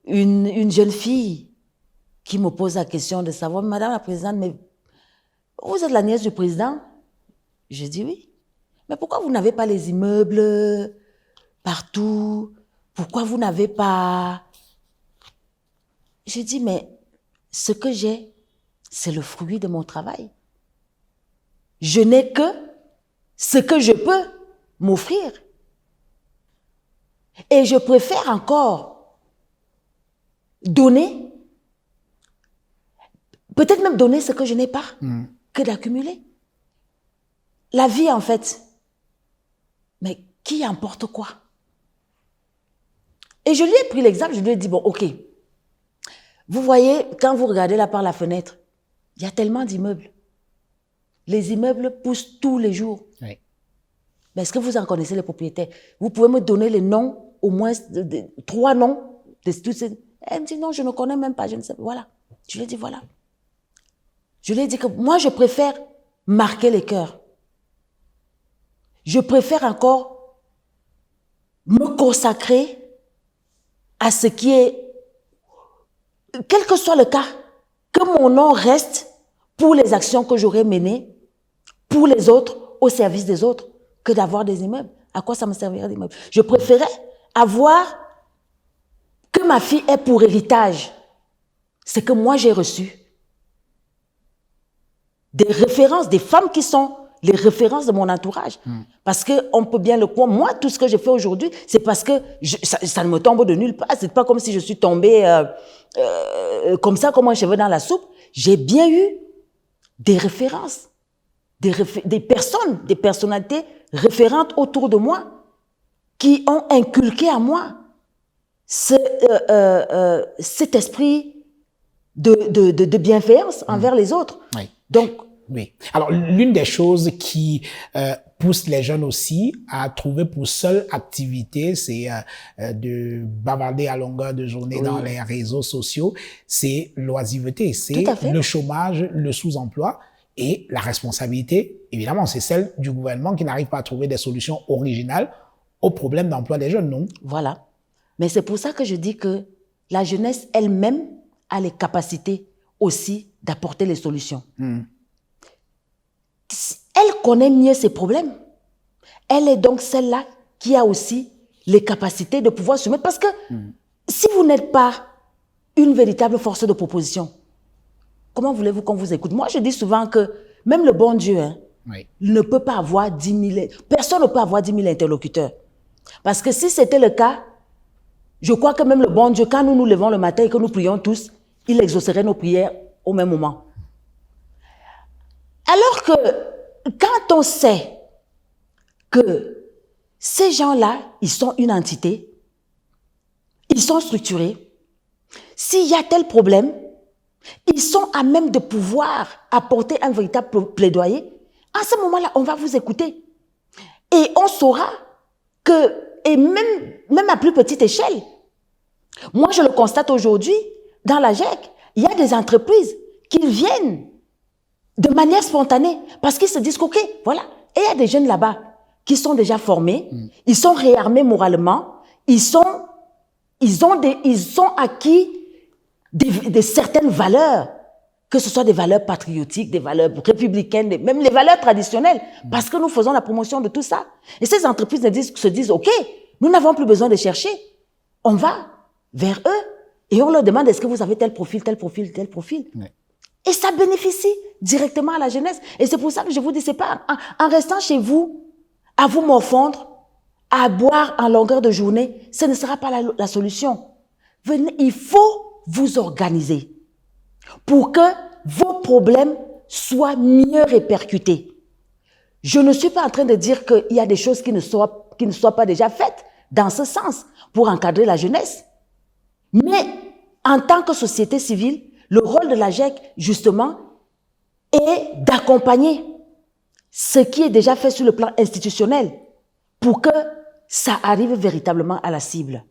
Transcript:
une jeune fille qui me pose la question de savoir, Madame la Présidente, mais vous êtes la nièce du président? Je dis oui. Mais pourquoi vous n'avez pas les immeubles partout? Pourquoi vous n'avez pas... Je dis, mais ce que j'ai, c'est le fruit de mon travail. Je n'ai que ce que je peux m'offrir. Et je préfère encore donner, peut-être même donner ce que je n'ai pas, que d'accumuler. La vie, en fait, mais qui emporte quoi? Et je lui ai pris l'exemple, je lui ai dit, bon, ok, vous voyez, quand vous regardez là par la fenêtre, il y a tellement d'immeubles. Les immeubles poussent tous les jours. Oui. Mais est-ce que vous en connaissez les propriétaires? Vous pouvez me donner les noms, au moins 3 noms de tous ces... Elle me dit, non, je ne connais même pas, je ne sais pas. Voilà. Je lui ai dit, voilà. Je lui ai dit que moi, je préfère marquer les cœurs. Je préfère encore me consacrer à ce qui est, quel que soit le cas, que mon nom reste pour les actions que j'aurais menées, pour les autres, au service des autres, que d'avoir des immeubles. À quoi ça me servirait d'immeubles? Je préférais avoir que ma fille ait pour héritage ce que moi j'ai reçu. Des références, des femmes qui sont les références de mon entourage. Parce qu'on peut bien le croire. Moi, tout ce que je fais aujourd'hui, c'est parce que ça ne me tombe de nulle part. C'est pas comme si je suis tombée comme ça, comme un cheveu dans la soupe. J'ai bien eu des références, des personnes, des personnalités référentes autour de moi qui ont inculqué à moi cet esprit de bienveillance envers les autres. Oui. Donc, oui. Alors, l'une des choses qui pousse les jeunes aussi à trouver pour seule activité, c'est de bavarder à longueur de journée dans les réseaux sociaux, c'est l'oisiveté, c'est le chômage, le sous-emploi et la responsabilité, évidemment, c'est celle du gouvernement qui n'arrive pas à trouver des solutions originales au problème d'emploi des jeunes, non? Voilà. Mais c'est pour ça que je dis que la jeunesse elle-même a les capacités aussi d'apporter les solutions. Elle connaît mieux ses problèmes. Elle est donc celle-là qui a aussi les capacités de pouvoir se mettre. Parce que si vous n'êtes pas une véritable force de proposition, comment voulez-vous qu'on vous écoute? Moi, je dis souvent que même le bon Dieu ne peut pas avoir 10 000... Personne ne peut avoir 10 000 interlocuteurs. Parce que si c'était le cas, je crois que même le bon Dieu, quand nous nous levons le matin et que nous prions tous, il exaucerait nos prières au même moment. Alors que quand on sait que ces gens-là, ils sont une entité, ils sont structurés, s'il y a tel problème, ils sont à même de pouvoir apporter un véritable plaidoyer. À ce moment-là, on va vous écouter. Et on saura que, et même à plus petite échelle, moi je le constate aujourd'hui, dans la GEC, il y a des entreprises qui viennent de manière spontanée, parce qu'ils se disent ok, voilà. Et il y a des jeunes là-bas qui sont déjà formés, ils sont réarmés moralement, ils ont acquis des certaines valeurs, que ce soit des valeurs patriotiques, des valeurs républicaines, même les valeurs traditionnelles, parce que nous faisons la promotion de tout ça. Et ces entreprises se disent ok, nous n'avons plus besoin de chercher, on va vers eux et on leur demande est-ce que vous avez tel profil, tel profil, tel profil. Oui. Et ça bénéficie directement à la jeunesse. Et c'est pour ça que je vous dis, c'est pas en restant chez vous, à vous morfondre, à boire en longueur de journée, ce ne sera pas la solution. Venez, il faut vous organiser pour que vos problèmes soient mieux répercutés. Je ne suis pas en train de dire qu'il y a des choses qui ne soient pas déjà faites dans ce sens pour encadrer la jeunesse. Mais en tant que société civile, le rôle de la GEC, justement, est d'accompagner ce qui est déjà fait sur le plan institutionnel pour que ça arrive véritablement à la cible.